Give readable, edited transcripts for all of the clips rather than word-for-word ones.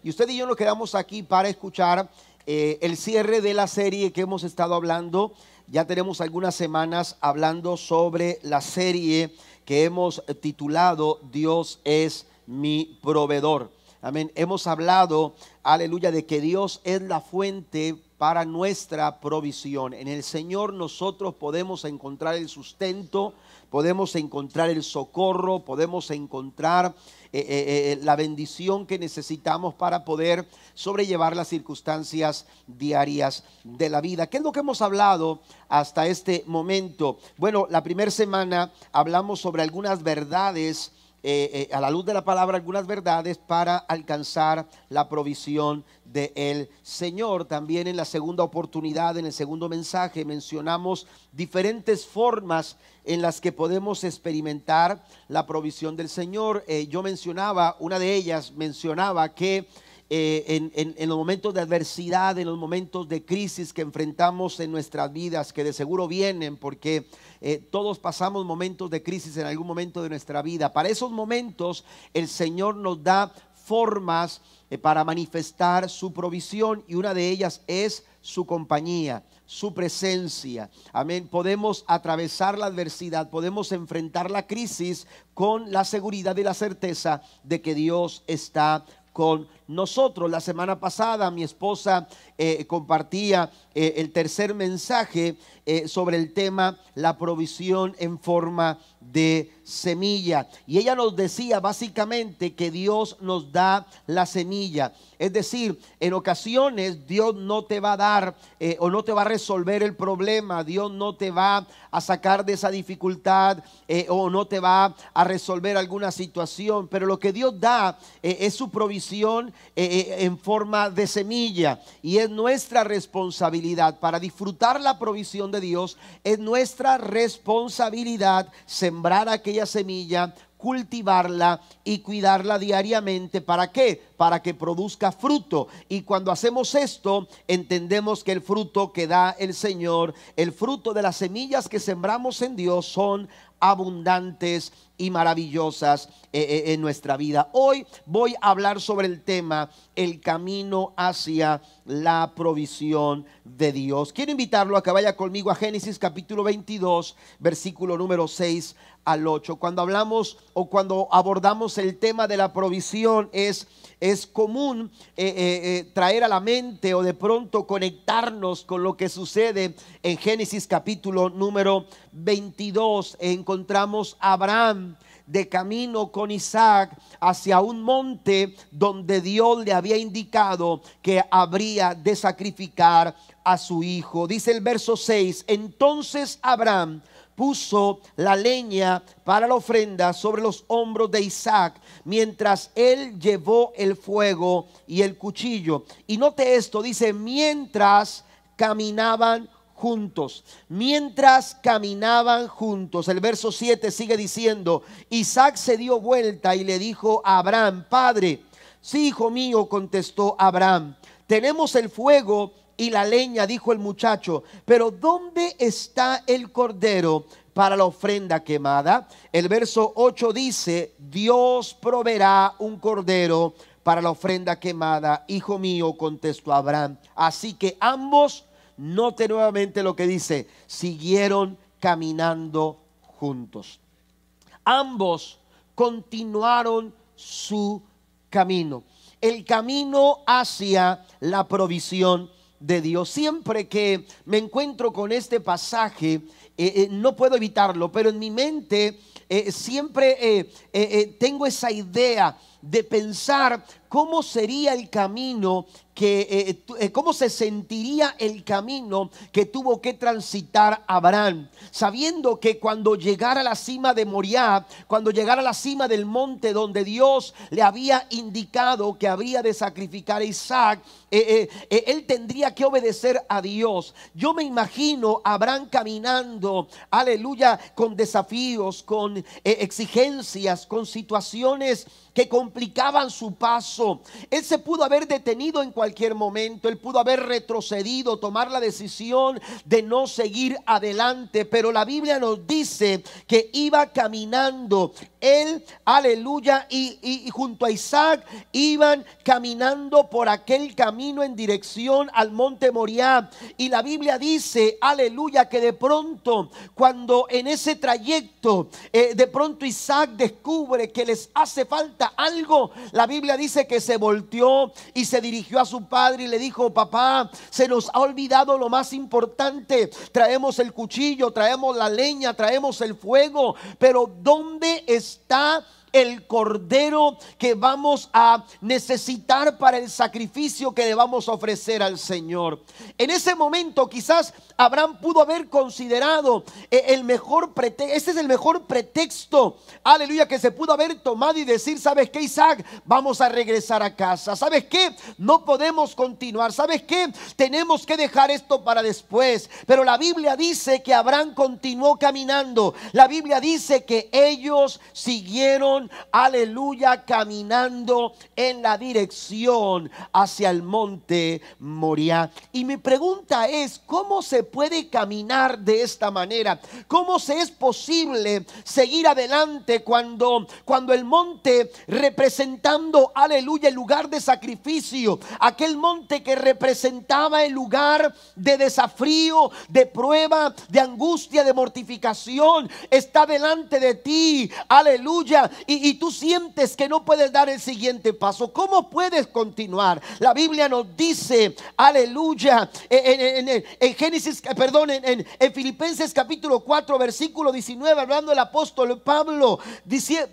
Y usted y yo nos quedamos aquí para escuchar el cierre de la serie que hemos estado hablando. Ya tenemos algunas semanas hablando sobre la serie que hemos titulado Dios es mi proveedor. Amén. Hemos hablado, aleluya, de que Dios es la fuente para nuestra provisión. En el Señor nosotros podemos encontrar el sustento, podemos encontrar el socorro, podemos encontrar la bendición que necesitamos para poder sobrellevar las circunstancias diarias de la vida. ¿Qué es lo que hemos hablado hasta este momento? Bueno, la primera semana hablamos sobre algunas verdades, a la luz de la palabra, algunas verdades para alcanzar la provisión del Señor. También en la segunda oportunidad, en el segundo mensaje, mencionamos diferentes formas en las que podemos experimentar la provisión del Señor. Yo mencionaba, una de ellas mencionaba que en los momentos de adversidad, en los momentos de crisis que enfrentamos en nuestras vidas, que de seguro vienen porque todos pasamos momentos de crisis en algún momento de nuestra vida. Para esos momentos el Señor nos da formas para manifestar su provisión, y una de ellas es su compañía, su presencia. Amén. Podemos atravesar la adversidad, podemos enfrentar la crisis con la seguridad y la certeza de que Dios está con nosotros. La semana pasada mi esposa compartía el tercer mensaje sobre el tema la provisión en forma de semilla, y ella nos decía básicamente que Dios nos da la semilla. Es decir, en ocasiones Dios no te va a dar o no te va a resolver el problema, Dios no te va a sacar de esa dificultad o no te va a resolver alguna situación, pero lo que Dios da es su provisión en forma de semilla, y es nuestra responsabilidad. Para disfrutar la provisión de Dios es nuestra responsabilidad sembrar aquella semilla, cultivarla y cuidarla diariamente. ¿Para qué? Para que produzca fruto. Y cuando hacemos esto, entendemos que el fruto que da el Señor, el fruto de las semillas que sembramos en Dios, son abundantes y maravillosas en nuestra vida. Hoy voy a hablar sobre el tema el camino hacia la provisión de Dios. Quiero invitarlo a que vaya conmigo a Génesis capítulo 22, versículo número 6 al 8. Cuando hablamos o cuando abordamos el tema de la provisión, es común traer a la mente o de pronto conectarnos con lo que sucede en Génesis capítulo número 22. Encontramos a Abraham de camino con Isaac hacia un monte donde Dios le había indicado que habría de sacrificar a su hijo. Dice el verso 6: entonces Abraham puso la leña para la ofrenda sobre los hombros de Isaac, mientras él llevó el fuego y el cuchillo. Y note esto, dice mientras caminaban juntos. Mientras caminaban juntos. El verso 7 sigue diciendo: Isaac se dio vuelta y le dijo a Abraham: Padre. Sí, hijo mío, contestó Abraham, tenemos el fuego y la leña, dijo el muchacho, pero ¿dónde está el cordero para la ofrenda quemada? El verso 8 dice: Dios proveerá un cordero para la ofrenda quemada, hijo mío, contestó Abraham. Así que ambos, note nuevamente lo que dice, siguieron caminando juntos. Ambos continuaron su camino, el camino hacia la provisión de Dios. Siempre que me encuentro con este pasaje, no puedo evitarlo, pero en mi mente siempre tengo esa idea de pensar cómo sería el camino cómo se sentiría el camino que tuvo que transitar Abraham, sabiendo que cuando llegara a la cima de Moriah, cuando llegara a la cima del monte donde Dios le había indicado que habría de sacrificar a Isaac, él tendría que obedecer a Dios. Yo me imagino a Abraham caminando, aleluya, con desafíos, con exigencias, con situaciones que complicaban su paso. Él se pudo haber detenido en cualquier momento, él pudo haber retrocedido, tomar la decisión de no seguir adelante, pero la Biblia nos dice que iba caminando. Él, aleluya, y junto a Isaac iban caminando por aquel camino en dirección al monte Moriah. Y la Biblia dice, aleluya, que de pronto, cuando en ese trayecto, de pronto Isaac descubre que les hace falta algo, la Biblia dice que se volteó y se dirigió a su padre y le dijo: papá, se nos ha olvidado lo más importante. Traemos el cuchillo, traemos la leña, traemos el fuego, pero ¿dónde está el cordero que vamos a necesitar para el sacrificio que le vamos a ofrecer al Señor? En ese momento quizás Abraham pudo haber considerado el mejor pretexto. Este es el mejor pretexto, aleluya, que se pudo haber tomado y decir: ¿sabes qué, Isaac? Vamos a regresar a casa. ¿Sabes qué? No podemos continuar. ¿Sabes qué? Tenemos que dejar esto para después. Pero la Biblia dice que Abraham continuó caminando. La Biblia dice que ellos siguieron, aleluya, caminando en la dirección hacia el monte Moriah. Y mi pregunta es: ¿cómo se puede caminar de esta manera? ¿Cómo se es posible seguir adelante cuando el monte, representando, aleluya, el lugar de sacrificio, aquel monte que representaba el lugar de desafío, de prueba, de angustia, de mortificación, está delante de ti, aleluya, y tú sientes que no puedes dar el siguiente paso? ¿Cómo puedes continuar? La Biblia nos dice, aleluya, en Génesis, en Filipenses capítulo 4 versículo 19, hablando el apóstol Pablo dice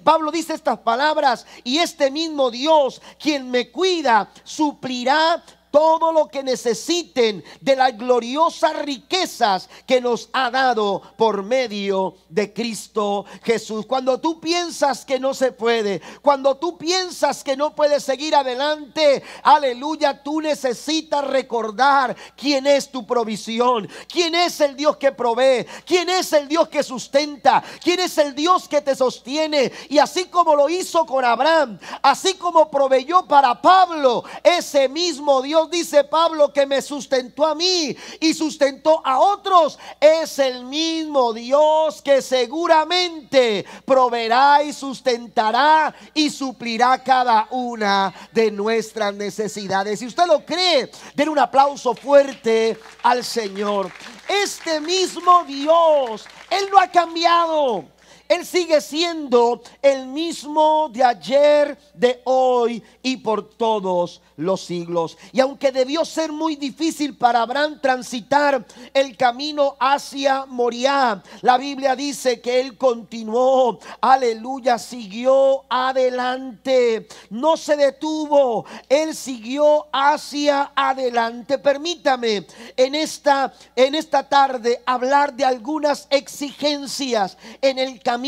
estas palabras: y este mismo Dios, quien me cuida, suplirá todo lo que necesiten de las gloriosas riquezas que nos ha dado por medio de Cristo Jesús. Cuando tú piensas que no se puede, cuando tú piensas que no puedes seguir adelante, aleluya, tú necesitas recordar quién es tu provisión, quién es el Dios que provee, quién es el Dios que sustenta, quién es el Dios que te sostiene. Y así como lo hizo con Abraham, así como proveyó para Pablo, ese mismo Dios, dice Pablo, que me sustentó a mí y sustentó a otros, es el mismo Dios que seguramente proveerá y sustentará y suplirá cada una de nuestras necesidades. Si usted lo cree, den un aplauso fuerte al Señor. Este mismo Dios, Él no ha cambiado. Él sigue siendo el mismo de ayer, de hoy y por todos los siglos. Y aunque debió ser muy difícil para Abraham transitar el camino hacia Moriah, la Biblia dice que él continuó, aleluya, siguió adelante, no se detuvo, él siguió hacia adelante. Permítame en esta tarde hablar de algunas exigencias en el camino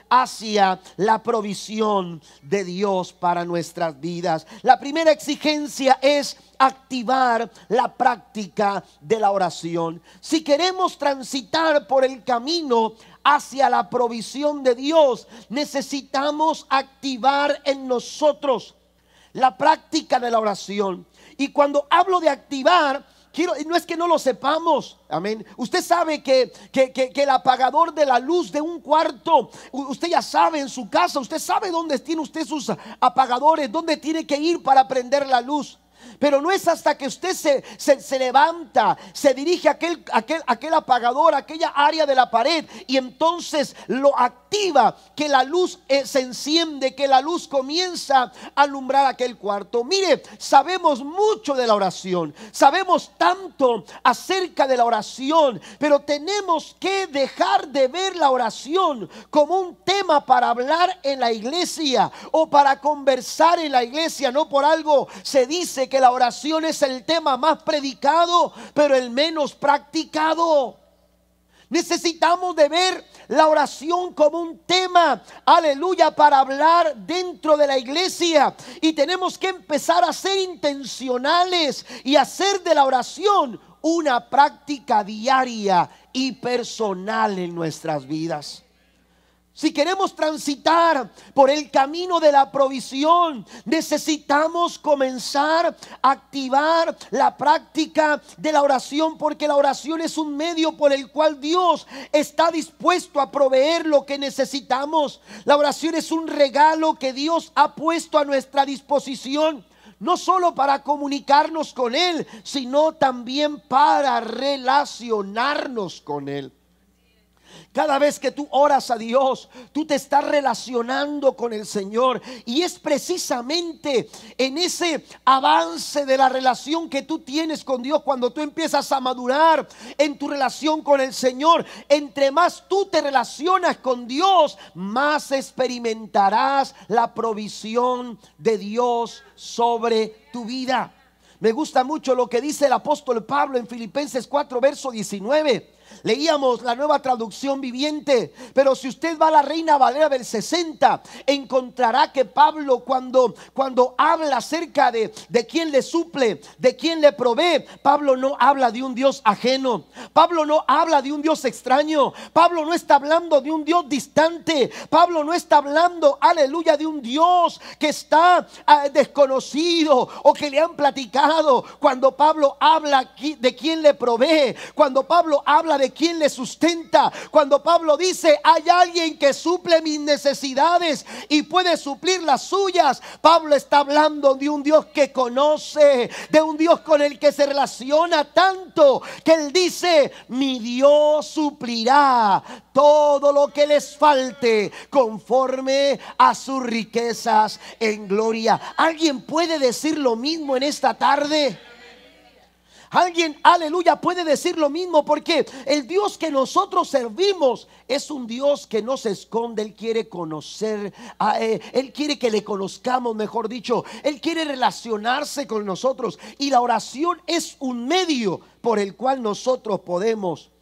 hacia la provisión de Dios para nuestras vidas. La primera exigencia es activar la práctica de la oración. Si queremos transitar por el camino hacia la provisión de Dios, necesitamos activar en nosotros la práctica de la oración. Y cuando hablo de activar, no es que no lo sepamos, amén. Usted sabe que el apagador de la luz de un cuarto, usted ya sabe en su casa, usted sabe dónde tiene usted sus apagadores, dónde tiene que ir para prender la luz. Pero no es hasta que usted se levanta, se dirige a aquel apagador, a aquella área de la pared, y entonces lo activa, que la luz se enciende, que la luz comienza a alumbrar aquel cuarto. Mire, sabemos mucho de la oración, sabemos tanto acerca de la oración, pero tenemos que dejar de ver la oración como un tema para hablar en la iglesia o para conversar en la iglesia. No por algo se dice que la oración es el tema más predicado, pero el menos practicado. Necesitamos de ver la oración como un tema, aleluya, para hablar dentro de la iglesia. Y tenemos que empezar a ser intencionales y hacer de la oración una práctica diaria y personal en nuestras vidas. Si queremos transitar por el camino de la provisión, necesitamos comenzar a activar la práctica de la oración, porque la oración es un medio por el cual Dios está dispuesto a proveer lo que necesitamos. La oración es un regalo que Dios ha puesto a nuestra disposición, no solo para comunicarnos con Él, sino también para relacionarnos con Él. Cada vez que tú oras a Dios, tú te estás relacionando con el Señor. Y es precisamente en ese avance de la relación que tú tienes con Dios, cuando tú empiezas a madurar en tu relación con el Señor. Entre más tú te relacionas con Dios, más experimentarás la provisión de Dios sobre tu vida. Me gusta mucho lo que dice el apóstol Pablo en Filipenses 4, verso 19. Leíamos la Nueva Traducción Viviente, pero si usted va a la Reina Valera del 60, encontrará que Pablo cuando habla acerca de quién le suple, de quién le provee, Pablo no habla de un Dios ajeno. Pablo no habla de un Dios extraño. Pablo no está hablando de un Dios distante. Pablo no está hablando, aleluya, de un Dios que está desconocido o que le han platicado. Cuando Pablo habla de quién le provee, cuando Pablo habla de quién le sustenta, cuando Pablo dice hay alguien que suple mis necesidades y puede suplir las suyas, Pablo está hablando de un Dios que conoce, de un Dios con el que se relaciona tanto que él dice: mi Dios suplirá todo lo que les falte conforme a sus riquezas en gloria. ¿Alguien puede decir lo mismo en esta tarde? Alguien, aleluya, puede decir lo mismo, porque el Dios que nosotros servimos es un Dios que no se esconde. Él quiere conocer, Él quiere que le conozcamos, mejor dicho. Él quiere relacionarse con nosotros, y la oración es un medio por el cual nosotros podemos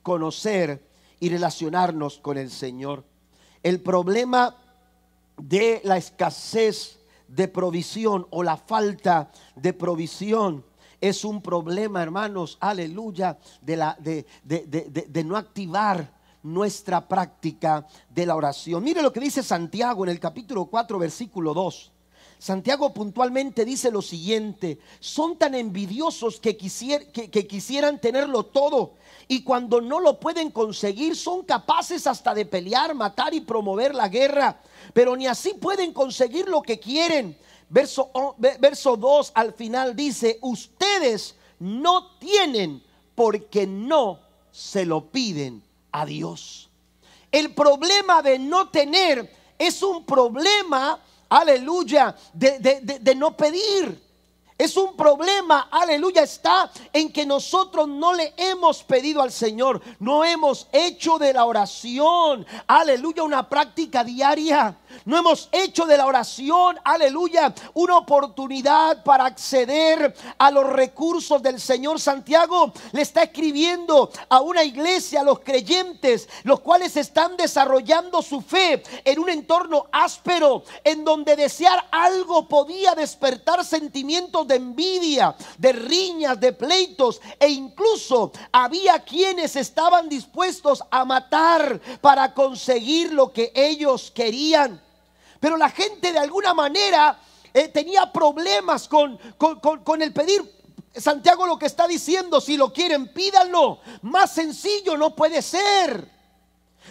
conocer y relacionarnos con el Señor. El problema de la escasez de provisión o la falta de provisión es un problema, hermanos, aleluya, de no activar nuestra práctica de la oración. Mire lo que dice Santiago en el capítulo 4, versículo 2. Santiago puntualmente dice lo siguiente: son tan envidiosos que quisieran tenerlo todo, y cuando no lo pueden conseguir son capaces hasta de pelear, matar y promover la guerra, pero ni así pueden conseguir lo que quieren. Verso 2 al final dice: ustedes no tienen porque no se lo piden a Dios. El problema de no tener es un problema, aleluya, de no pedir. Es un problema, aleluya, está en que nosotros no le hemos pedido al Señor. No hemos hecho de la oración, aleluya, una práctica diaria. No hemos hecho de la oración, aleluya, una oportunidad para acceder a los recursos del Señor. Santiago le está escribiendo a una iglesia, a los creyentes, los cuales están desarrollando su fe en un entorno áspero, en donde desear algo podía despertar sentimientos de envidia, de riñas, de pleitos, e incluso había quienes estaban dispuestos a matar para conseguir lo que ellos querían. Pero la gente de alguna manera tenía problemas con el pedir. Santiago lo que está diciendo: si lo quieren, pídanlo. Más sencillo no puede ser.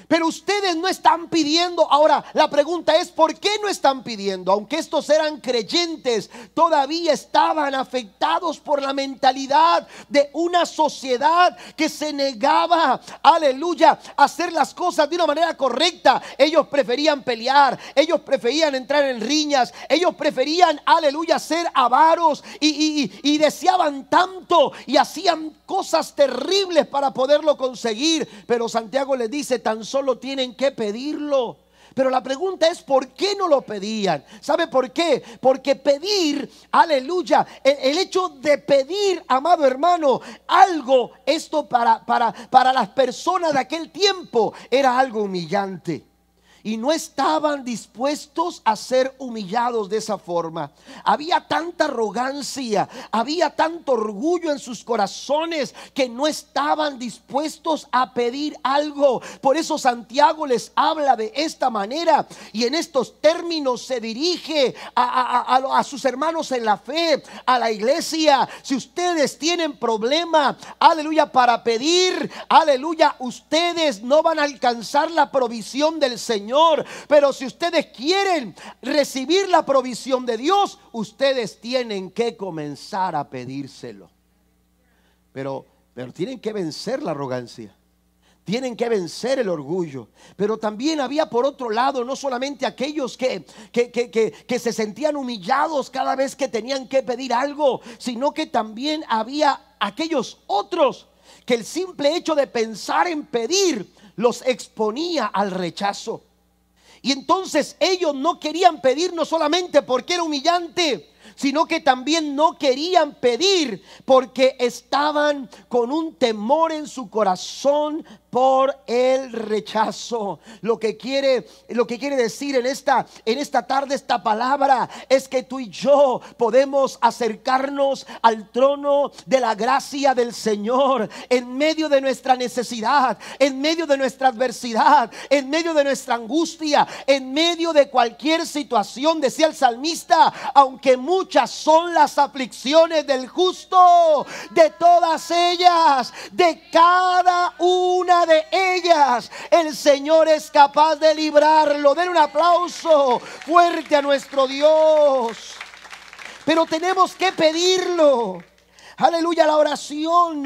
Pero ustedes no están pidiendo. Ahora la pregunta es: ¿por qué no están pidiendo? Aunque estos eran creyentes, todavía estaban afectados por la mentalidad de una sociedad que se negaba, aleluya, a hacer las cosas de una manera correcta. Ellos preferían pelear, ellos preferían entrar en riñas, ellos preferían, aleluya, ser avaros, y deseaban tanto y hacían cosas terribles para poderlo conseguir. Pero Santiago les dice: tan solo tienen que pedirlo. Pero la pregunta es: ¿por qué no lo pedían? ¿Sabe por qué? Porque pedir, aleluya, el hecho de pedir, amado hermano, algo, esto para las personas de aquel tiempo era algo humillante. y no estaban dispuestos a ser humillados de esa forma. Había tanta arrogancia, había tanto orgullo en sus corazones que no estaban dispuestos a pedir algo. Por eso Santiago les habla de esta manera y en estos términos se dirige a sus hermanos en la fe, a la iglesia. Si ustedes tienen problema, aleluya, para pedir, aleluya, ustedes no van a alcanzar la provisión del Señor. Pero si ustedes quieren recibir la provisión de Dios, ustedes tienen que comenzar a pedírselo. Pero tienen que vencer la arrogancia. Tienen que vencer el orgullo. Pero también había por otro lado no solamente aquellos que se sentían humillados cada vez que tenían que pedir algo, sino que también había aquellos otros que el simple hecho de pensar en pedir los exponía al rechazo. Y entonces ellos no querían pedir no solamente porque era humillante, sino que también no querían pedir porque estaban con un temor en su corazón por el rechazo. Lo que quiere decir en esta tarde esta palabra es que tú y yo podemos acercarnos al trono de la gracia del Señor en medio de nuestra necesidad, en medio de nuestra adversidad, en medio de nuestra angustia, en medio de cualquier situación. Decía el salmista: aunque muchas son las aflicciones del justo, de todas ellas, de cada una de ellas, el Señor es capaz de librarlo. Den un aplauso fuerte a nuestro Dios. Pero tenemos que pedirlo. Aleluya, la oración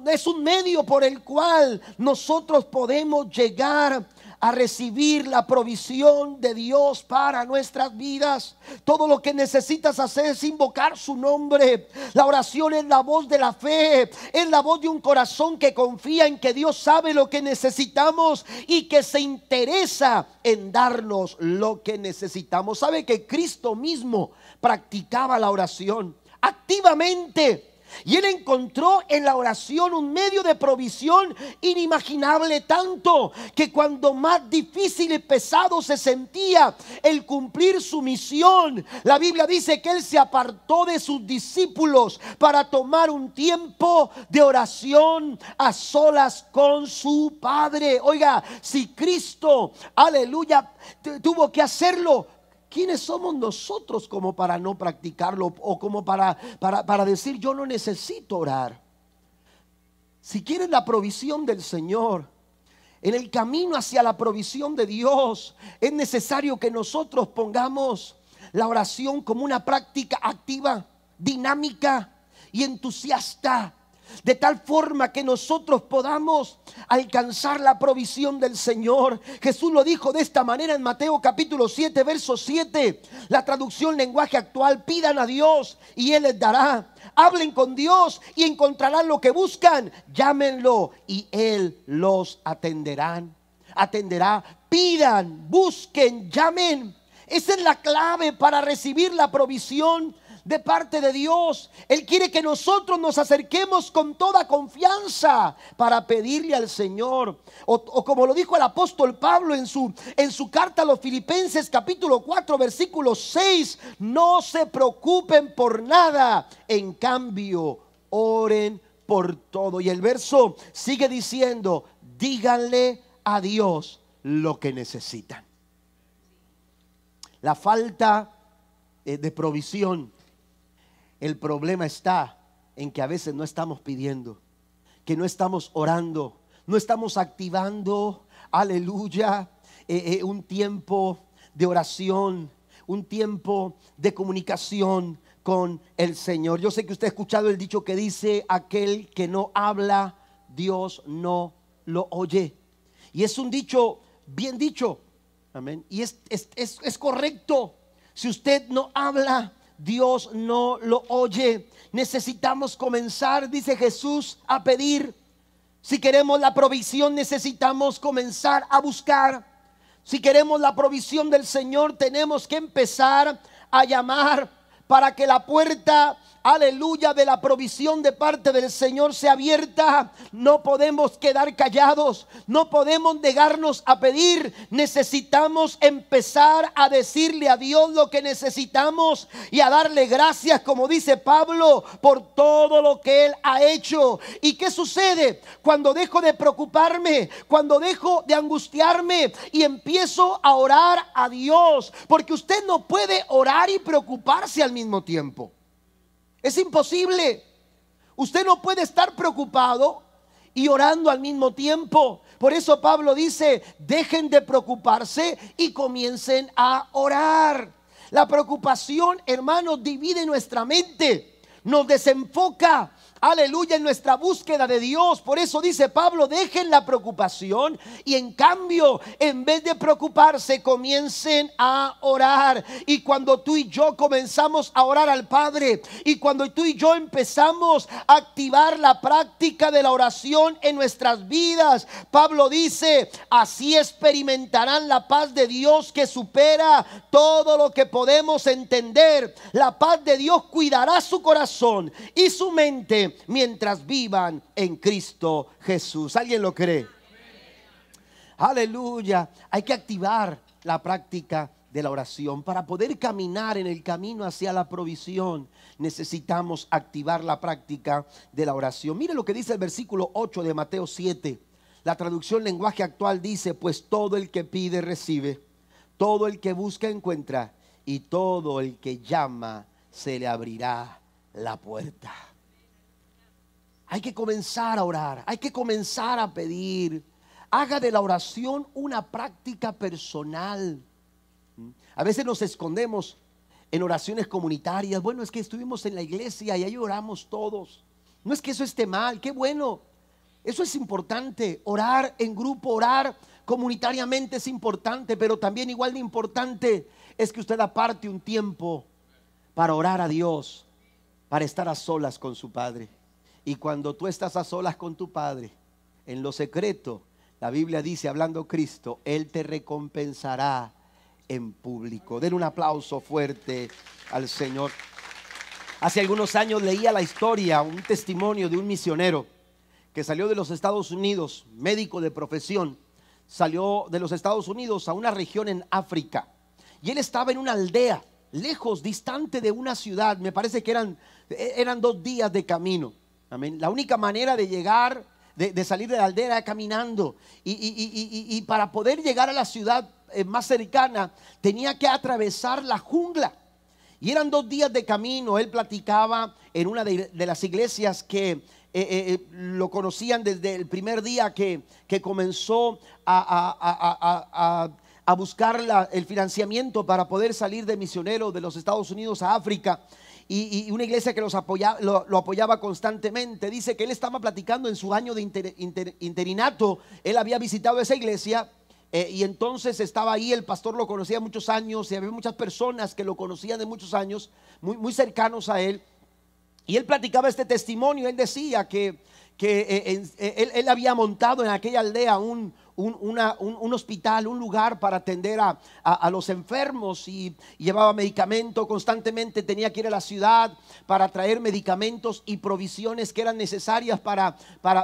es un medio por el cual nosotros podemos llegar a recibir la provisión de Dios para nuestras vidas. Todo lo que necesitas hacer es invocar su nombre. La oración es la voz de la fe, es la voz de un corazón que confía en que Dios sabe lo que necesitamos y que se interesa en darnos lo que necesitamos. Sabe que Cristo mismo practicaba la oración activamente. Y él encontró en la oración un medio de provisión inimaginable, tanto que cuando más difícil y pesado se sentía el cumplir su misión, la Biblia dice que él se apartó de sus discípulos para tomar un tiempo de oración a solas con su Padre. Oiga, si Cristo, aleluya, tuvo que hacerlo, ¿quiénes somos nosotros como para no practicarlo o como para decir yo no necesito orar? Si quieren la provisión del Señor, en el camino hacia la provisión de Dios, es necesario que nosotros pongamos la oración como una práctica activa, dinámica y entusiasta, de tal forma que nosotros podamos alcanzar la provisión del Señor. Jesús lo dijo de esta manera en Mateo capítulo 7 verso 7, la traducción lenguaje actual: pidan a Dios y Él les dará, hablen con Dios y encontrarán lo que buscan, llámenlo y Él los atenderá. Pidan, busquen, llamen. Esa es la clave para recibir la provisión de parte de Dios. Él quiere que nosotros nos acerquemos con toda confianza para pedirle al Señor. O como lo dijo el apóstol Pablo en su carta a los Filipenses capítulo 4 versículo 6: no se preocupen por nada, en cambio oren por todo. Y el verso sigue diciendo: díganle a Dios lo que necesitan. La falta de provisión, el problema está en que a veces no estamos pidiendo, que no estamos orando, no estamos activando, aleluya, un tiempo de oración, un tiempo de comunicación con el Señor. Yo sé que usted ha escuchado el dicho que dice: aquel que no habla, Dios no lo oye. Y es un dicho bien dicho, amén. Y es correcto. Si usted no habla, Dios no lo oye. Necesitamos comenzar, dice Jesús, a pedir. Si queremos la provisión, necesitamos comenzar a buscar. Si queremos la provisión del Señor, tenemos que empezar a llamar. para que la puerta, aleluya, de la provisión de parte del Señor sea abierta, no podemos quedar callados, no podemos negarnos a pedir. Necesitamos empezar a decirle a Dios lo que necesitamos y a darle gracias, como dice Pablo, por todo lo que Él ha hecho. ¿Y qué sucede cuando dejo de preocuparme, cuando dejo de angustiarme y empiezo a orar a Dios? Porque usted no puede orar y preocuparse al mismo tiempo. Es imposible. Usted no puede estar preocupado y orando al mismo tiempo. Por eso Pablo dice: dejen de preocuparse y comiencen a orar. La preocupación, hermanos, divide nuestra mente, nos desenfoca, aleluya, en nuestra búsqueda de Dios. Por eso dice Pablo: dejen la preocupación y en cambio, en vez de preocuparse, comiencen a orar. Y cuando tú y yo comenzamos a orar al Padre, y cuando tú y yo empezamos a activar la práctica de la oración en nuestras vidas, Pablo dice: así experimentarán la paz de Dios que supera todo lo que podemos entender. La paz de Dios cuidará su corazón y su mente mientras vivan en Cristo Jesús. ¿Alguien lo cree? Aleluya. Hay que activar la práctica de la oración. Para poder caminar en el camino hacia la provisión, necesitamos activar la práctica de la oración. Mire lo que dice el versículo 8 de Mateo 7. La traducción lenguaje actual dice: pues todo el que pide recibe, todo el que busca encuentra, y todo el que llama se le abrirá la puerta. Hay que comenzar a orar, hay que comenzar a pedir. Haga de la oración una práctica personal. A veces nos escondemos en oraciones comunitarias. Bueno, es que estuvimos en la iglesia y ahí oramos todos. No es que eso esté mal, qué bueno. Eso es importante. Orar en grupo, orar comunitariamente es importante, pero también igual de importante es que usted aparte un tiempo para orar a Dios, para estar a solas con su Padre. Y cuando tú estás a solas con tu Padre, en lo secreto, la Biblia dice, hablando Cristo, Él te recompensará en público. Den un aplauso fuerte al Señor. Hace algunos años leía la historia, un testimonio de un misionero que salió de los Estados Unidos, médico de profesión. Salió de los Estados Unidos a una región en África. Y él estaba en una aldea, lejos, distante de una ciudad. Me parece que eran 2 días de camino. Amén. La única manera de llegar, de salir de la aldea, era caminando. Y para poder llegar a la ciudad más cercana, tenía que atravesar la jungla. Y eran 2 días de camino. Él platicaba en una de las iglesias que lo conocían desde el primer día que comenzó a buscar el financiamiento para poder salir de misionero de los Estados Unidos a África. Y una iglesia que lo apoyaba constantemente. Dice que él estaba platicando en su año de interinato. Él había visitado esa iglesia y entonces estaba ahí. El pastor lo conocía muchos años y había muchas personas que lo conocían de muchos años, muy cercanos a él. Y él platicaba este testimonio. Él decía que él había montado en aquella aldea un hospital, un lugar para atender a los enfermos, y llevaba medicamento constantemente. Tenía que ir a la ciudad para traer medicamentos y provisiones que eran necesarias para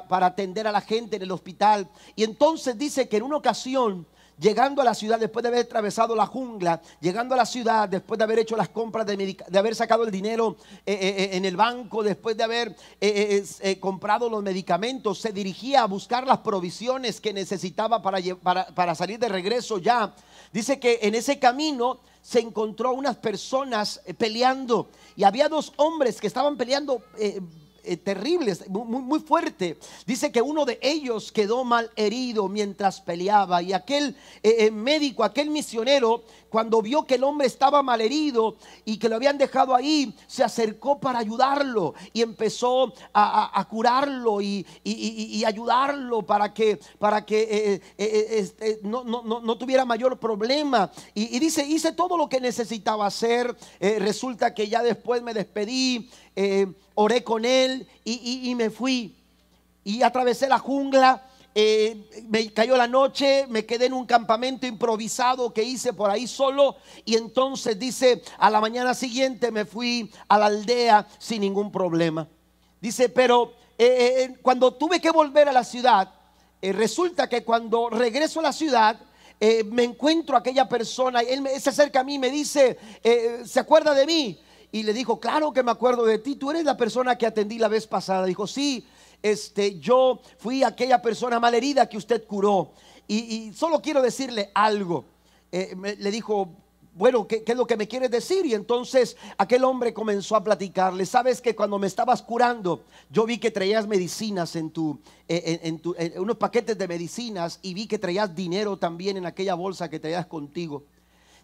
atender a la gente en el hospital. Y entonces dice que en una ocasión, llegando a la ciudad, después de haber atravesado la jungla, llegando a la ciudad, después de haber hecho las compras, de haber sacado el dinero en el banco, después de haber comprado los medicamentos, se dirigía a buscar las provisiones que necesitaba para salir de regreso ya. Dice que en ese camino se encontró unas personas peleando, y había 2 hombres que estaban peleando terribles, muy fuerte. Dice que uno de ellos quedó mal herido mientras peleaba, y aquel médico, aquel misionero, cuando vio que el hombre estaba mal herido y que lo habían dejado ahí, se acercó para ayudarlo y empezó a curarlo y ayudarlo para que no tuviera mayor problema. Y dice, hice todo lo que necesitaba hacer. Resulta que ya después me despedí, oré con él y me fui y atravesé la jungla me cayó la noche, me quedé en un campamento improvisado que hice por ahí solo. Y entonces dice, a la mañana siguiente me fui a la aldea sin ningún problema. Dice, pero cuando tuve que volver a la ciudad, resulta que cuando regreso a la ciudad, me encuentro a aquella persona. Él se acerca a mí y me dice, ¿se acuerda de mí? Y le dijo, claro que me acuerdo de ti. Tú eres la persona que atendí la vez pasada. Dijo, sí, yo fui aquella persona malherida que usted curó. Y solo quiero decirle algo. Le dijo, bueno, ¿qué es lo que me quieres decir? Y entonces aquel hombre comenzó a platicarle. Sabes que cuando me estabas curando, yo vi que traías medicinas en unos paquetes de medicinas, y vi que traías dinero también en aquella bolsa que traías contigo.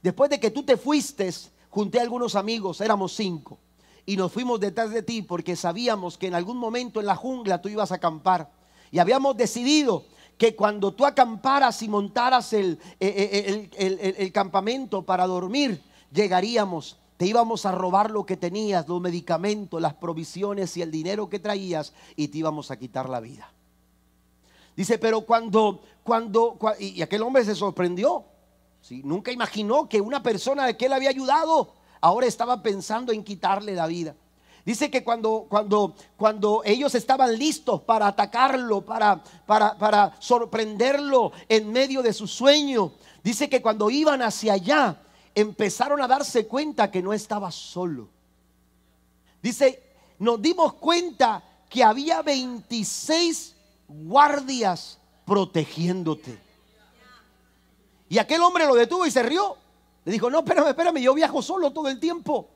Después de que tú te fuiste, junté a algunos amigos, éramos 5, y nos fuimos detrás de ti porque sabíamos que en algún momento en la jungla tú ibas a acampar. Y habíamos decidido que cuando tú acamparas y montaras el campamento para dormir, llegaríamos, te íbamos a robar lo que tenías, los medicamentos, las provisiones y el dinero que traías, y te íbamos a quitar la vida. Dice, pero y aquel hombre se sorprendió. ¿Sí? Nunca imaginó que una persona que él había ayudado ahora estaba pensando en quitarle la vida. Dice que cuando ellos estaban listos para atacarlo, para sorprenderlo en medio de su sueño, dice que cuando iban hacia allá, empezaron a darse cuenta que no estaba solo. Dice, nos dimos cuenta que había 26 guardias protegiéndote. Y aquel hombre lo detuvo y se rió. Le dijo, no, espérame, yo viajo solo todo el tiempo.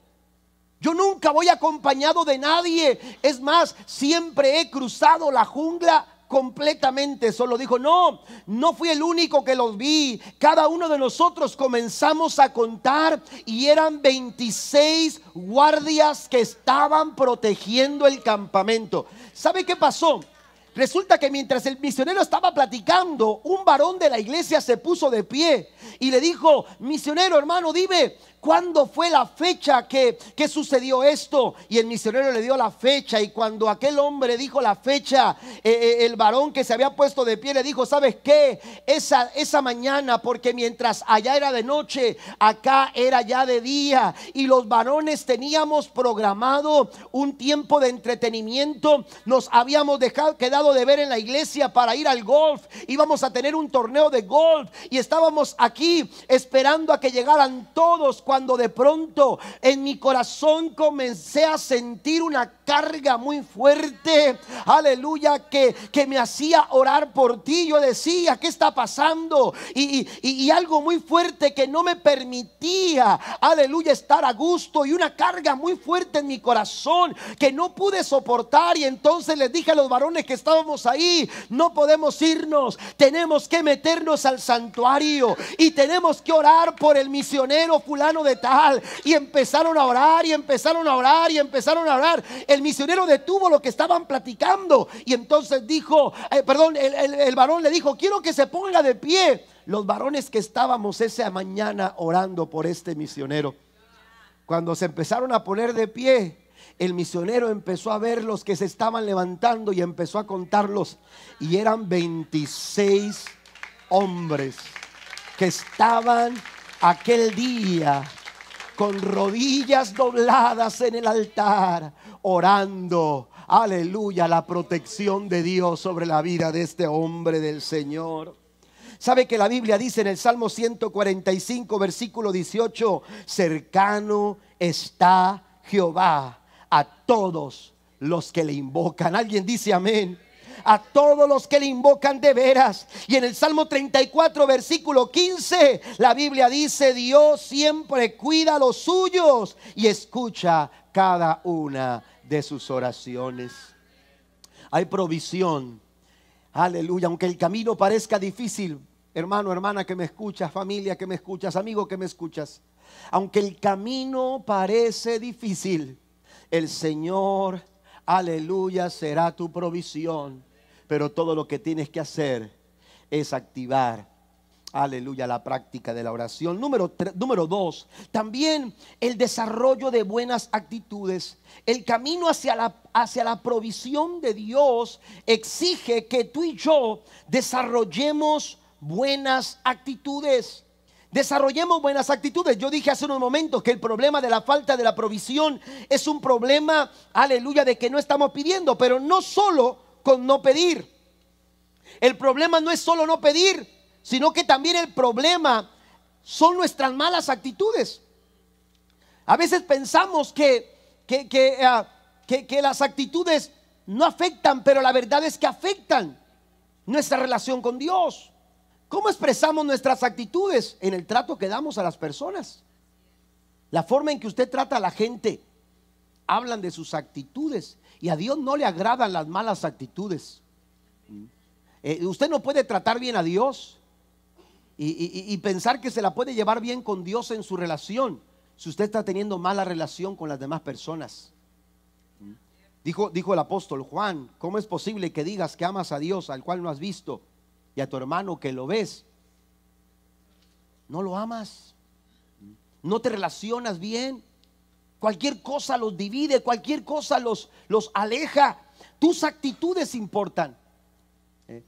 Yo nunca voy acompañado de nadie. Es más, siempre he cruzado la jungla completamente solo. Dijo, no fui el único que los vi. Cada uno de nosotros comenzamos a contar y eran 26 guardias que estaban protegiendo el campamento. ¿Sabe qué pasó? Resulta que mientras el misionero estaba platicando, un varón de la iglesia se puso de pie y le dijo, misionero hermano, dime, ¿cuándo fue la fecha que sucedió esto? Y el misionero le dio la fecha, y cuando aquel hombre dijo la fecha, el varón que se había puesto de pie le dijo, ¿sabes qué? Esa mañana, porque mientras allá era de noche, acá era ya de día, y los varones teníamos programado un tiempo de entretenimiento. Nos habíamos quedado de ver en la iglesia para ir al golf. Íbamos a tener un torneo de golf y estábamos aquí esperando a que llegaran todos, cuando de pronto en mi corazón comencé a sentir una carga muy fuerte, aleluya, que me hacía orar por ti. Yo decía, ¿qué está pasando? Y algo muy fuerte que no me permitía, aleluya, estar a gusto, y una carga muy fuerte en mi corazón que no pude soportar. Y entonces les dije a los varones que estábamos ahí, no podemos irnos, tenemos que meternos al santuario y tenemos que orar por el misionero fulano de tal. Y empezaron a orar y empezaron a orar y empezaron a orar. El misionero detuvo lo que estaban platicando y entonces dijo, el varón le dijo, quiero que se ponga de pie. Los varones que estábamos esa mañana orando por este misionero, cuando se empezaron a poner de pie, el misionero empezó a ver los que se estaban levantando y empezó a contarlos, y eran 26 hombres que estaban aquel día con rodillas dobladas en el altar, orando, aleluya, la protección de Dios sobre la vida de este hombre del Señor. ¿Sabe que la Biblia dice en el Salmo 145 versículo 18, cercano está Jehová a todos los que le invocan? Alguien dice amén. A todos los que le invocan de veras. Y en el Salmo 34 versículo 15 la Biblia dice, Dios siempre cuida a los suyos y escucha cada una de sus oraciones. Hay provisión, aleluya, aunque el camino parezca difícil. Hermano, hermana que me escuchas, familia que me escuchas, amigo que me escuchas, aunque el camino parece difícil, el Señor, aleluya, será tu provisión. Pero todo lo que tienes que hacer es activar, Aleluya, la práctica de la oración. Número dos, también el desarrollo de buenas actitudes. El camino hacia la provisión de Dios exige que tú y yo desarrollemos buenas actitudes. Desarrollemos buenas actitudes. Yo dije hace unos momentos que el problema de la falta de la provisión es un problema, aleluya, de que no estamos pidiendo, pero no solo con no pedir. El problema no es solo no pedir, sino que también el problema son nuestras malas actitudes. A veces pensamos que las actitudes no afectan, pero la verdad es que afectan nuestra relación con Dios. ¿Cómo expresamos nuestras actitudes? En el trato que damos a las personas. La forma en que usted trata a la gente. Hablan de sus actitudes. Y a Dios no le agradan las malas actitudes. Usted no puede tratar bien a Dios y pensar que se la puede llevar bien con Dios en su relación si usted está teniendo mala relación con las demás personas. Dijo el apóstol Juan: ¿cómo es posible que digas que amas a Dios al cual no has visto, y a tu hermano que lo ves no lo amas? No te relacionas bien. Cualquier cosa los divide, cualquier cosa los aleja. Tus actitudes importan.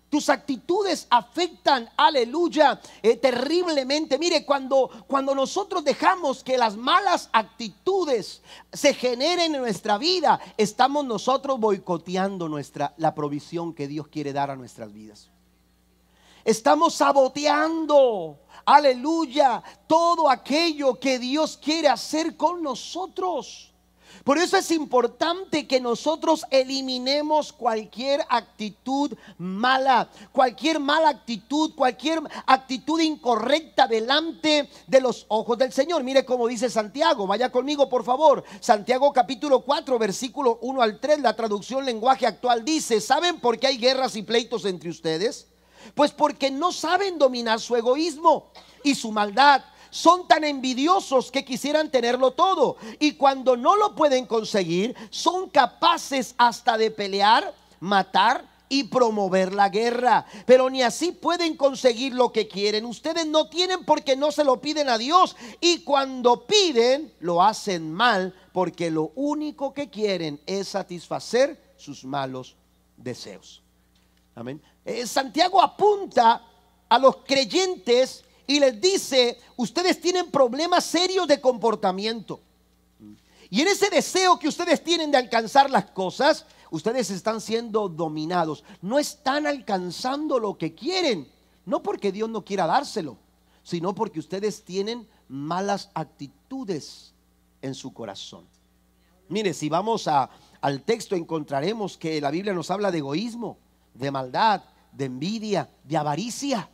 Tus actitudes afectan, aleluya, terriblemente. Mire, cuando nosotros dejamos que las malas actitudes se generen en nuestra vida, estamos nosotros boicoteando la provisión que Dios quiere dar a nuestras vidas. Estamos saboteando, aleluya, todo aquello que Dios quiere hacer con nosotros. Por eso es importante que nosotros eliminemos cualquier actitud mala, cualquier actitud incorrecta delante de los ojos del Señor. Mire cómo dice Santiago, vaya conmigo por favor. Santiago capítulo 4, versículo 1 al 3, la traducción lenguaje actual dice: ¿saben por qué hay guerras y pleitos entre ustedes? Pues porque no saben dominar su egoísmo y su maldad. Son tan envidiosos que quisieran tenerlo todo, y cuando no lo pueden conseguir, son capaces hasta de pelear, matar y promover la guerra. Pero ni así pueden conseguir lo que quieren. Ustedes no tienen porque no se lo piden a Dios, y cuando piden lo hacen mal, porque lo único que quieren es satisfacer sus malos deseos. Amén. Santiago apunta a los creyentes y les dice: ustedes tienen problemas serios de comportamiento, y en ese deseo que ustedes tienen de alcanzar las cosas, ustedes están siendo dominados. No están alcanzando lo que quieren, no porque Dios no quiera dárselo, sino porque ustedes tienen malas actitudes en su corazón. Mire, si vamos al texto, encontraremos que la Biblia nos habla de egoísmo, de maldad, de envidia, de avaricia.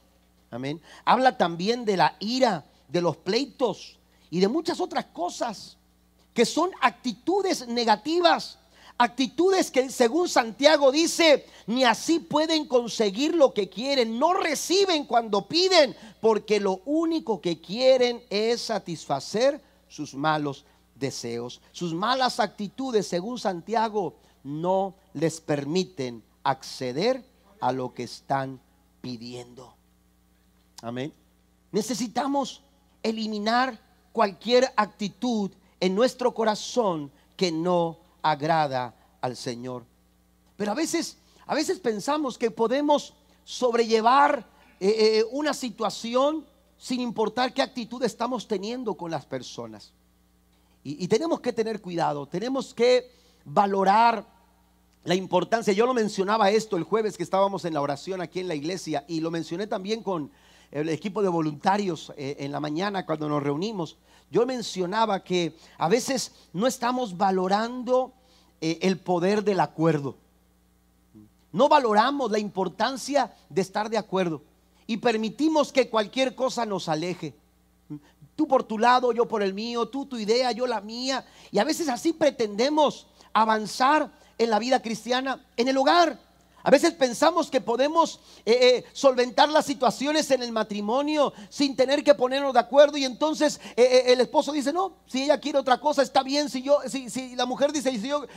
Amén. Habla también de la ira, de los pleitos y de muchas otras cosas que son actitudes negativas, actitudes que según Santiago dice, ni así pueden conseguir lo que quieren, no reciben cuando piden, porque lo único que quieren es satisfacer sus malos deseos. Sus malas actitudes, según Santiago, no les permiten acceder a lo que están pidiendo. Amén. Necesitamos eliminar cualquier actitud en nuestro corazón que no agrada al Señor. Pero a veces pensamos que podemos sobrellevar una situación sin importar qué actitud estamos teniendo con las personas. Y tenemos que tener cuidado, tenemos que valorar la importancia. Yo lo mencionaba esto el jueves que estábamos en la oración aquí en la iglesia, y lo mencioné también con el equipo de voluntarios en la mañana cuando nos reunimos. Yo mencionaba que a veces no estamos valorando el poder del acuerdo. No valoramos la importancia de estar de acuerdo y permitimos que cualquier cosa nos aleje. Tú por tu lado, yo por el mío, tú tu idea, yo la mía. Y a veces así pretendemos avanzar en la vida cristiana, en el hogar. A veces pensamos que podemos solventar las situaciones en el matrimonio sin tener que ponernos de acuerdo, y entonces el esposo dice: no, si ella quiere otra cosa está bien, si la mujer dice: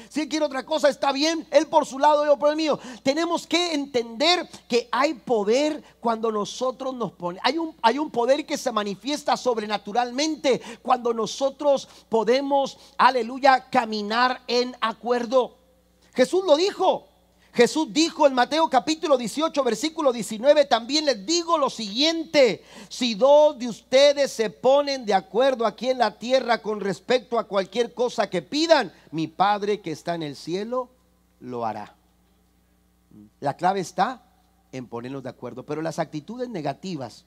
si él quiere otra cosa está bien, él por su lado, yo por el mío. Tenemos que entender que hay poder cuando nosotros nos ponemos, hay un poder que se manifiesta sobrenaturalmente cuando nosotros podemos, aleluya, caminar en acuerdo. Jesús lo dijo. Jesús dijo en Mateo capítulo 18 versículo 19: también les digo lo siguiente, si dos de ustedes se ponen de acuerdo aquí en la tierra con respecto a cualquier cosa que pidan, mi Padre que está en el cielo lo hará. La clave está en ponernos de acuerdo, pero las actitudes negativas,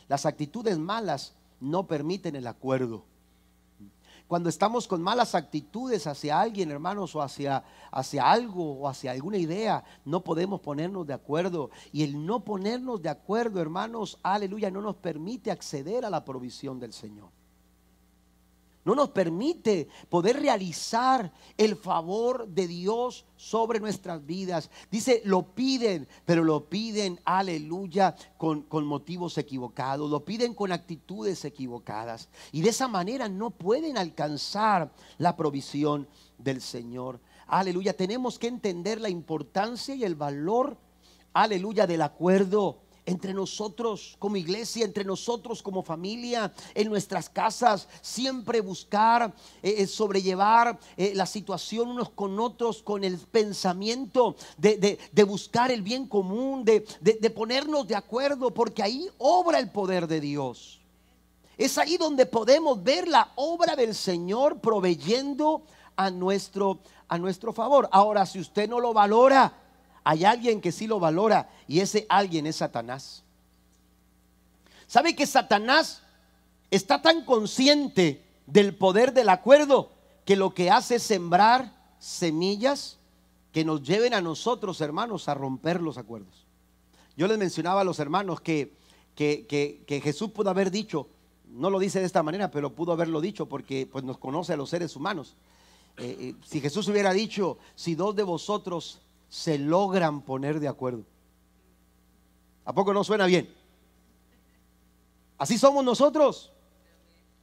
las actitudes malas no permiten el acuerdo. Cuando estamos con malas actitudes hacia alguien, hermanos, o hacia algo, o hacia alguna idea, no podemos ponernos de acuerdo. Y el no ponernos de acuerdo, hermanos, aleluya, no nos permite acceder a la provisión del Señor. No nos permite poder realizar el favor de Dios sobre nuestras vidas. Dice, lo piden, pero lo piden, aleluya, con motivos equivocados. Lo piden con actitudes equivocadas. Y de esa manera no pueden alcanzar la provisión del Señor. Aleluya, tenemos que entender la importancia y el valor, aleluya, del acuerdo entre nosotros como iglesia, entre nosotros como familia, en nuestras casas. Siempre buscar sobrellevar la situación unos con otros, con el pensamiento de buscar el bien común, de ponernos de acuerdo, porque ahí obra el poder de Dios. Es ahí donde podemos ver la obra del Señor proveyendo a nuestro favor. Ahora, si usted no lo valora, hay alguien que sí lo valora, y ese alguien es Satanás. ¿Sabe que Satanás está tan consciente del poder del acuerdo que lo que hace es sembrar semillas que nos lleven a nosotros, hermanos, a romper los acuerdos? Yo les mencionaba a los hermanos que Jesús pudo haber dicho, no lo dice de esta manera, pero pudo haberlo dicho porque pues nos conoce a los seres humanos. Si Jesús hubiera dicho: si dos de vosotros se logran poner de acuerdo. ¿A poco no suena bien? Así somos nosotros.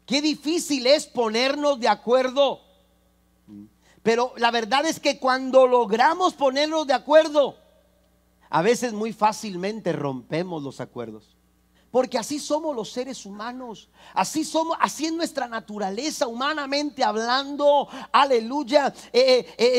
Qué difícil es ponernos de acuerdo. Pero la verdad es que cuando logramos ponernos de acuerdo, a veces muy fácilmente rompemos los acuerdos. Porque así somos los seres humanos. Así somos, así es nuestra naturaleza, humanamente hablando. Aleluya.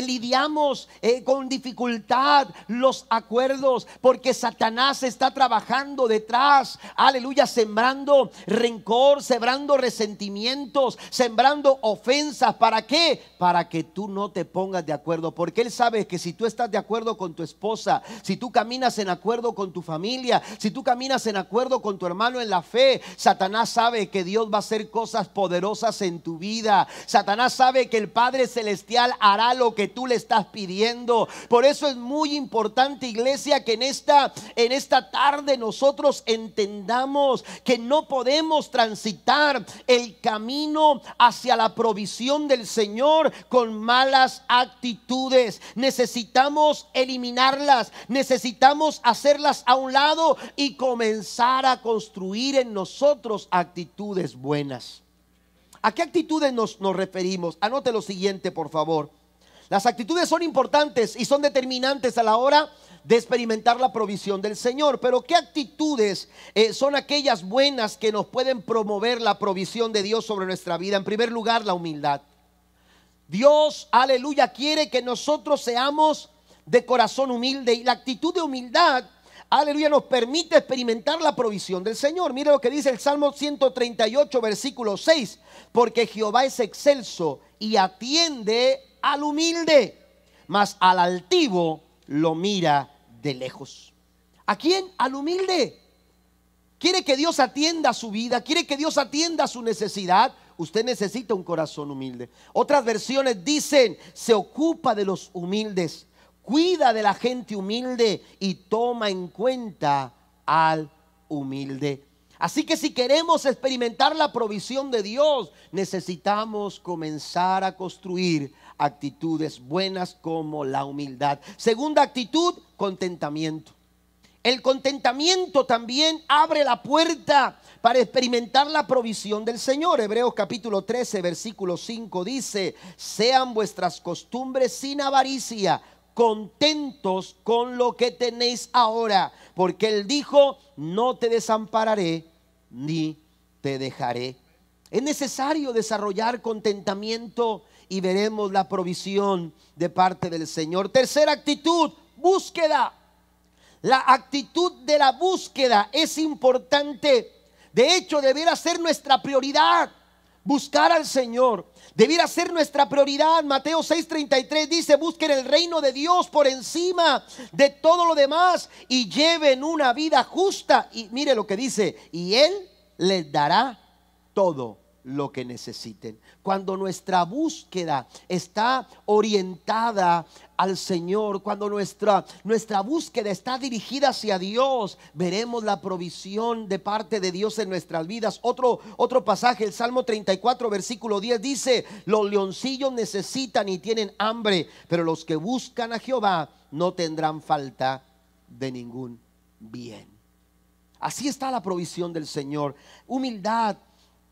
Lidiamos con dificultad los acuerdos, porque Satanás está trabajando detrás. Aleluya, sembrando rencor, sembrando resentimientos, sembrando ofensas. ¿Para qué? Para que tú no te pongas de acuerdo. Porque él sabe que si tú estás de acuerdo con tu esposa, si tú caminas en acuerdo con tu familia, si tú caminas en acuerdo con tu hermano en la fe, Satanás sabe que Dios va a hacer cosas poderosas en tu vida. Satanás sabe que el Padre Celestial hará lo que tú le estás pidiendo. Por eso es muy importante, iglesia, que en esta tarde nosotros entendamos que no podemos transitar el camino hacia la provisión del Señor con malas actitudes. Necesitamos eliminarlas, necesitamos hacerlas a un lado y comenzar a construir en nosotros actitudes buenas. ¿A qué actitudes nos referimos? Anote lo siguiente, por favor. Las actitudes son importantes y son determinantes a la hora de experimentar la provisión del Señor. Pero ¿qué actitudes son aquellas buenas que nos pueden promover la provisión de Dios sobre nuestra vida? En primer lugar, la humildad. Dios, aleluya, quiere que nosotros seamos de corazón humilde, y la actitud de humildad, aleluya, nos permite experimentar la provisión del Señor. Mire lo que dice el Salmo 138 versículo 6: porque Jehová es excelso y atiende al humilde, mas al altivo lo mira de lejos. ¿A quién? Al humilde. ¿Quiere que Dios atienda su vida? ¿Quiere que Dios atienda su necesidad? Usted necesita un corazón humilde. Otras versiones dicen: se ocupa de los humildes, cuida de la gente humilde y toma en cuenta al humilde. Así que si queremos experimentar la provisión de Dios, necesitamos comenzar a construir actitudes buenas como la humildad. Segunda actitud, contentamiento. El contentamiento también abre la puerta para experimentar la provisión del Señor. Hebreos capítulo 13, versículo 5 dice: sean vuestras costumbres sin avaricia, contentos con lo que tenéis ahora, porque Él dijo: no te desampararé ni te dejaré. Es necesario desarrollar contentamiento y veremos la provisión de parte del Señor. Tercera actitud, búsqueda. La actitud de la búsqueda es importante. De hecho, debiera ser nuestra prioridad buscar al Señor. Debiera ser nuestra prioridad. Mateo 6:33 dice: busquen el reino de Dios por encima de todo lo demás y lleven una vida justa. Y mire lo que dice: y Él les dará todo lo que necesiten. Cuando nuestra búsqueda está orientada al Señor, cuando nuestra búsqueda está dirigida hacia Dios, veremos la provisión de parte de Dios en nuestras vidas. Otro pasaje, el Salmo 34 versículo 10 dice: los leoncillos necesitan y tienen hambre, pero los que buscan a Jehová no tendrán falta de ningún bien. Así está la provisión del Señor. Humildad,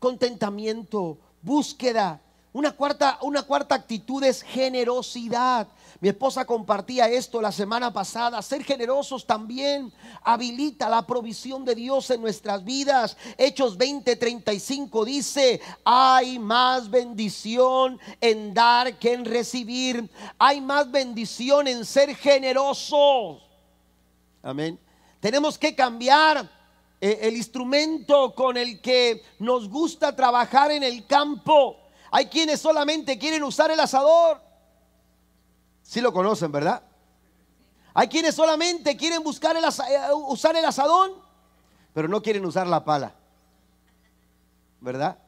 contentamiento, búsqueda. Una cuarta actitud es generosidad. Mi esposa compartía esto la semana pasada. Ser generosos también habilita la provisión de Dios en nuestras vidas. Hechos 20:35 dice: hay más bendición en dar que en recibir. Hay más bendición en ser generosos. Amén. Tenemos que cambiar el instrumento con el que nos gusta trabajar en el campo. Hay quienes solamente quieren usar el asador. Sí lo conocen, ¿verdad? Hay quienes solamente quieren usar el asadón, pero no quieren usar la pala, ¿verdad?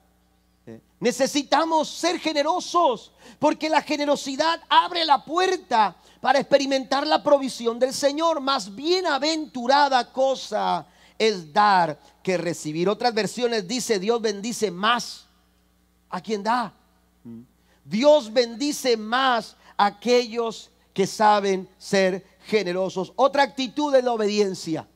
Necesitamos ser generosos, porque la generosidad abre la puerta para experimentar la provisión del Señor. Más bienaventurada cosa es dar que recibir. Otras versiones dice: Dios bendice más a quien da. Dios bendice más a aquellos que saben ser generosos. Otra actitud es la obediencia.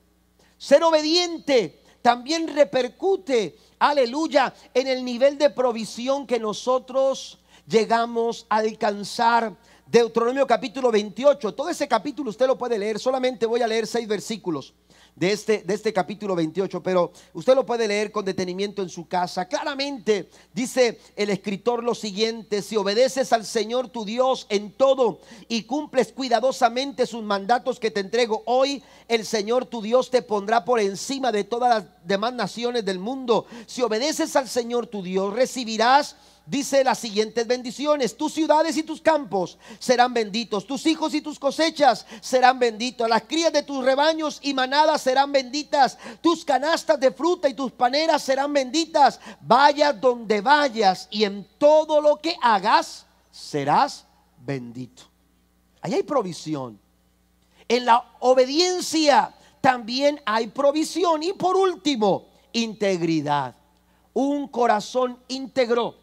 Ser obediente también repercute, aleluya, en el nivel de provisión que nosotros llegamos a alcanzar. Deuteronomio capítulo 28, todo ese capítulo usted lo puede leer. Solamente voy a leer 6 versículos de este capítulo 28, pero usted lo puede leer con detenimiento en su casa. Claramente dice el escritor lo siguiente: si obedeces al Señor tu Dios en todo y cumples cuidadosamente sus mandatos que te entrego hoy, el Señor tu Dios te pondrá por encima de todas las demás naciones del mundo. Si obedeces al Señor tu Dios, recibirás, dice, las siguientes bendiciones: tus ciudades y tus campos serán benditos, tus hijos y tus cosechas serán benditos, las crías de tus rebaños y manadas serán benditas, tus canastas de fruta y tus paneras serán benditas. Vayas donde vayas y en todo lo que hagas serás bendito. Ahí hay provisión. En la obediencia también hay provisión. Y por último, integridad. Un corazón íntegro,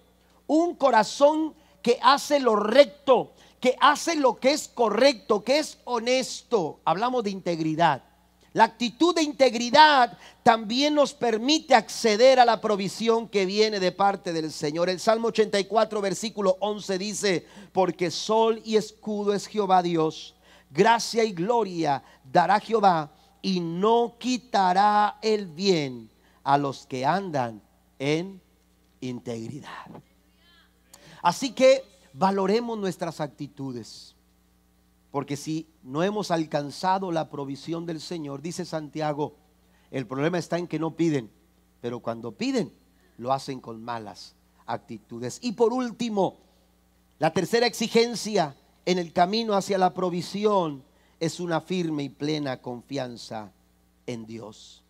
un corazón que hace lo recto, que hace lo que es correcto, que es honesto. Hablamos de integridad. La actitud de integridad también nos permite acceder a la provisión que viene de parte del Señor. El Salmo 84 versículo 11 dice: porque sol y escudo es Jehová Dios, gracia y gloria dará Jehová, y no quitará el bien a los que andan en integridad. Así que valoremos nuestras actitudes, porque si no hemos alcanzado la provisión del Señor, dice Santiago, el problema está en que no piden, pero cuando piden lo hacen con malas actitudes. Y por último, la tercera exigencia en el camino hacia la provisión es una firme y plena confianza en Dios.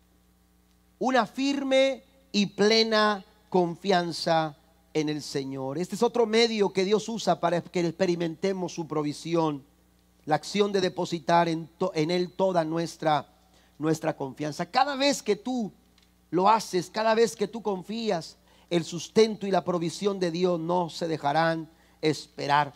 Una firme y plena confianza en el Señor. Este es otro medio que Dios usa para que experimentemos su provisión. La acción de depositar en Él toda nuestra confianza. Cada vez que tú lo haces, cada vez que tú confías, el sustento y la provisión de Dios no se dejarán esperar.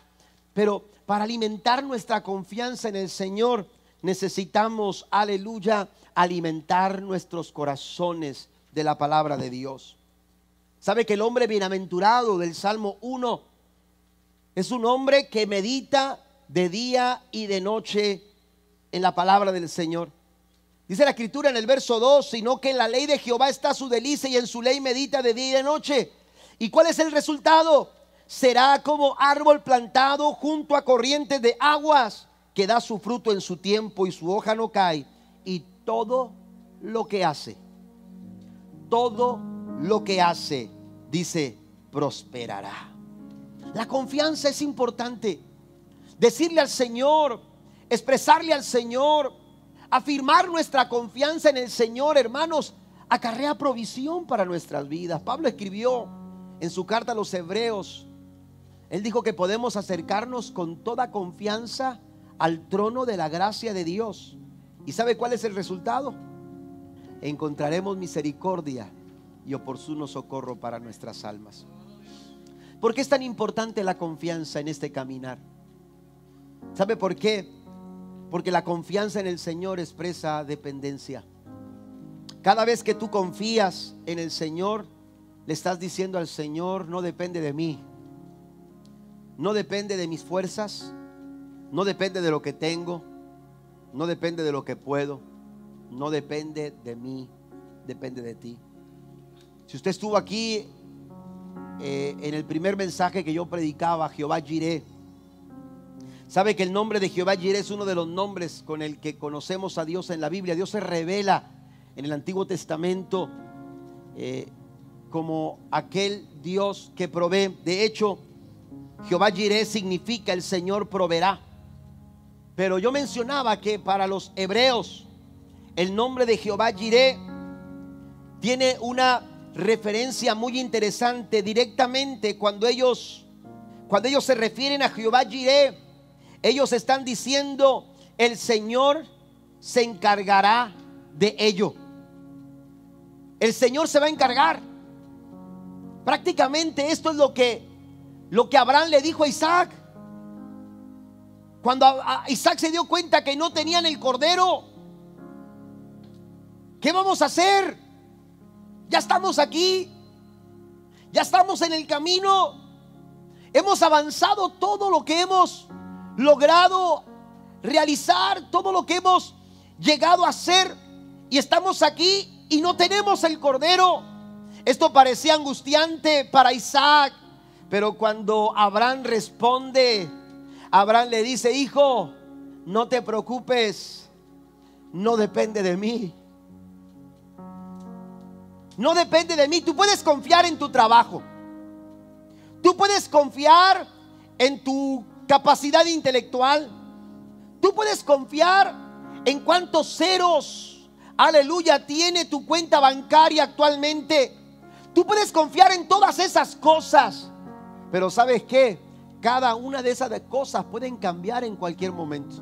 Pero para alimentar nuestra confianza en el Señor necesitamos, aleluya, alimentar nuestros corazones de la palabra de Dios. ¿Sabe que el hombre bienaventurado del Salmo 1 es un hombre que medita de día y de noche en la palabra del Señor? Dice la Escritura en el verso 2, sino que en la ley de Jehová está su delicia y en su ley medita de día y de noche. ¿Y cuál es el resultado? Será como árbol plantado junto a corrientes de aguas, que da su fruto en su tiempo y su hoja no cae. Y todo lo que hace, dice, prosperará. La confianza es importante. Decirle al Señor, expresarle al Señor, afirmar nuestra confianza en el Señor, hermanos, acarrea provisión para nuestras vidas. Pablo escribió en su carta a los Hebreos, él dijo que podemos acercarnos con toda confianza al trono de la gracia de Dios. ¿Y sabe cuál es el resultado? Encontraremos misericordia y oportuno socorro para nuestras almas. ¿Por qué es tan importante la confianza en este caminar? ¿Sabe por qué? Porque la confianza en el Señor expresa dependencia. Cada vez que tú confías en el Señor, le estás diciendo al Señor, no depende de mí, no depende de mis fuerzas, no depende de lo que tengo, no depende de lo que puedo, no depende de mí, depende de ti. Si usted estuvo aquí en el primer mensaje que yo predicaba, Jehová Jireh, sabe que el nombre de Jehová Jireh es uno de los nombres con el que conocemos a Dios en la Biblia. Dios se revela en el Antiguo Testamento como aquel Dios que provee. De hecho, Jehová Jireh significa el Señor proveerá. Pero yo mencionaba que para los hebreos el nombre de Jehová Jireh tiene una referencia muy interesante. Directamente cuando ellos se refieren a Jehová Jireh, ellos están diciendo, el Señor se encargará de ello. El Señor se va a encargar. Prácticamente esto es lo que Abraham le dijo a Isaac. Cuando Isaac se dio cuenta que no tenían el cordero, ¿qué vamos a hacer? Ya estamos aquí, ya estamos en el camino, hemos avanzado todo lo que hemos logrado realizar, todo lo que hemos llegado a hacer, y estamos aquí y no tenemos el cordero. Esto parecía angustiante para Isaac, pero cuando Abraham responde, Abraham le dice, hijo, no te preocupes, no depende de mí. No depende de mí. Tú puedes confiar en tu trabajo, tú puedes confiar en tu capacidad intelectual, tú puedes confiar en cuántos ceros, aleluya, tiene tu cuenta bancaria actualmente. Tú puedes confiar en todas esas cosas, pero ¿sabes qué? Cada una de esas cosas pueden cambiar en cualquier momento.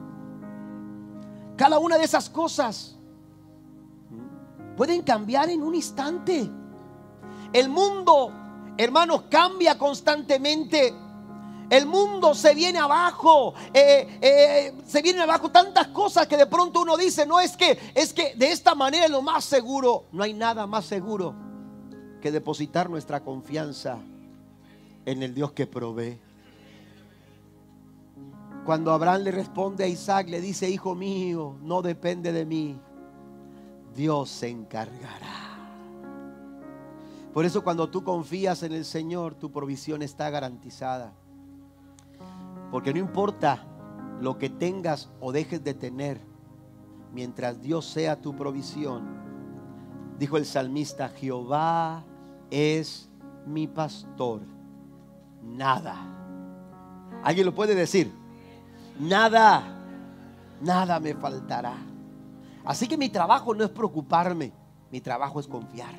Cada una de esas cosas pueden cambiar en un instante. El mundo, hermanos, cambia constantemente. El mundo se viene abajo, se vienen abajo tantas cosas que de pronto uno dice, no, es que de esta manera es lo más seguro. No hay nada más seguro que depositar nuestra confianza en el Dios que provee. Cuando Abraham le responde a Isaac, le dice, hijo mío, no depende de mí, Dios se encargará. Por eso cuando tú confías en el Señor, tu provisión está garantizada. Porque no importa lo que tengas o dejes de tener, mientras Dios sea tu provisión. Dijo el salmista, Jehová es mi pastor, nada. ¿Alguien lo puede decir? Nada me faltará. Así que mi trabajo no es preocuparme, mi trabajo es confiar.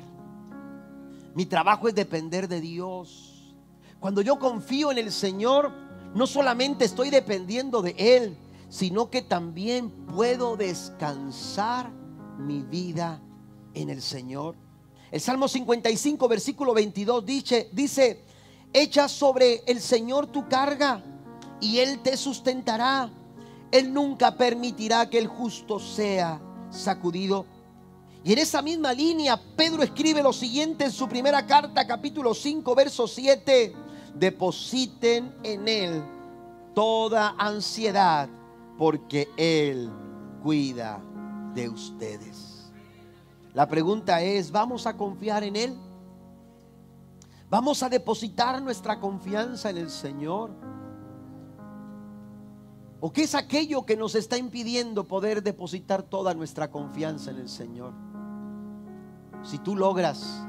Mi trabajo es depender de Dios. Cuando yo confío en el Señor, no solamente estoy dependiendo de Él, sino que también puedo descansar mi vida en el Señor. El Salmo 55, versículo 22 dice, echa sobre el Señor tu carga y Él te sustentará. Él nunca permitirá que el justo sea sacudido. Y en esa misma línea, Pedro escribe lo siguiente en su primera carta, capítulo 5, verso 7. Depositen en Él toda ansiedad, porque Él cuida de ustedes. La pregunta es, ¿vamos a confiar en Él? ¿Vamos a depositar nuestra confianza en el Señor? ¿O qué es aquello que nos está impidiendo poder depositar toda nuestra confianza en el Señor? Si tú logras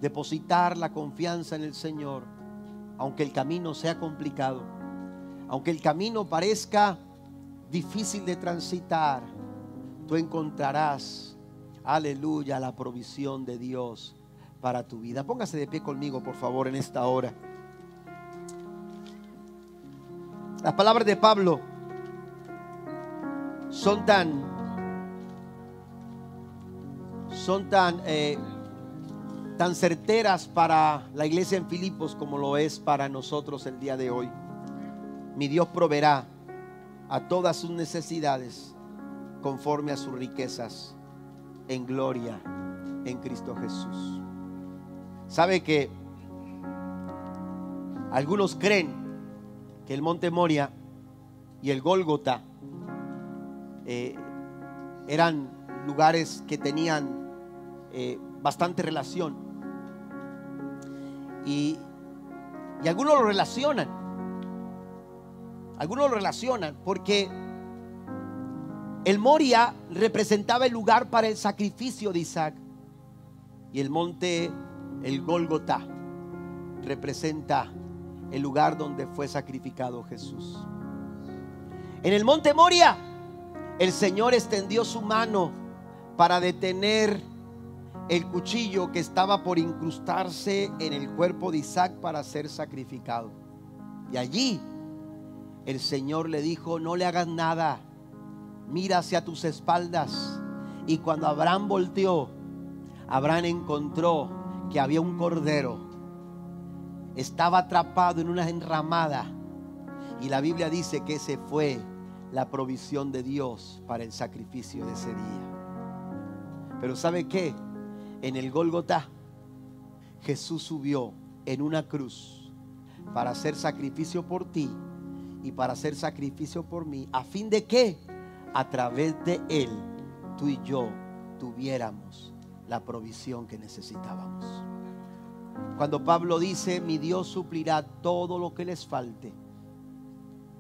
depositar la confianza en el Señor, aunque el camino sea complicado, aunque el camino parezca difícil de transitar, tú encontrarás, aleluya, la provisión de Dios para tu vida. Póngase de pie conmigo, por favor, en esta hora. Las palabras de Pablo son tan certeras para la iglesia en Filipos como lo es para nosotros el día de hoy. Mi Dios proveerá a todas sus necesidades conforme a sus riquezas en gloria en Cristo Jesús. ¿Sabe que algunos creen que el monte Moria y el Gólgota eran lugares que tenían bastante relación? Y algunos lo relacionan. Algunos lo relacionan porque el Moria representaba el lugar para el sacrificio de Isaac, y el monte, el Gólgota, representa el lugar donde fue sacrificado Jesús. En el monte Moria, el Señor extendió su mano para detener el cuchillo que estaba por incrustarse en el cuerpo de Isaac para ser sacrificado. Y allí el Señor le dijo: no le hagas nada, mira hacia tus espaldas. Y cuando Abraham volteó, Abraham encontró que había un cordero, estaba atrapado en una enramada, y la Biblia dice que ese fue la provisión de Dios para el sacrificio de ese día. Pero ¿sabe qué? En el Gólgota, Jesús subió en una cruz para hacer sacrificio por ti y para hacer sacrificio por mí, a fin de que a través de Él tú y yo tuviéramos la provisión que necesitábamos. Cuando Pablo dice: mi Dios suplirá todo lo que les falte,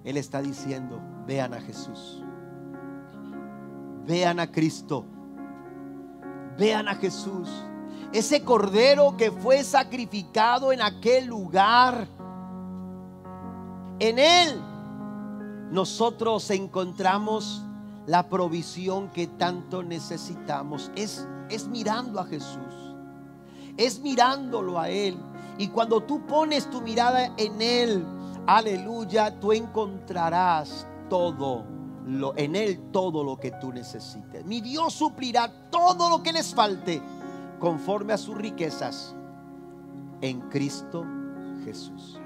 Él está diciendo: vean a Jesús, vean a Cristo, vean a Jesús, ese cordero que fue sacrificado en aquel lugar. En Él nosotros encontramos la provisión que tanto necesitamos. Es mirando a Jesús, es mirándolo a Él. Y cuando tú pones tu mirada en Él, aleluya, tú encontrarás en Él todo lo que tú necesites. Mi Dios suplirá todo lo que les falte conforme a sus riquezas en Cristo Jesús.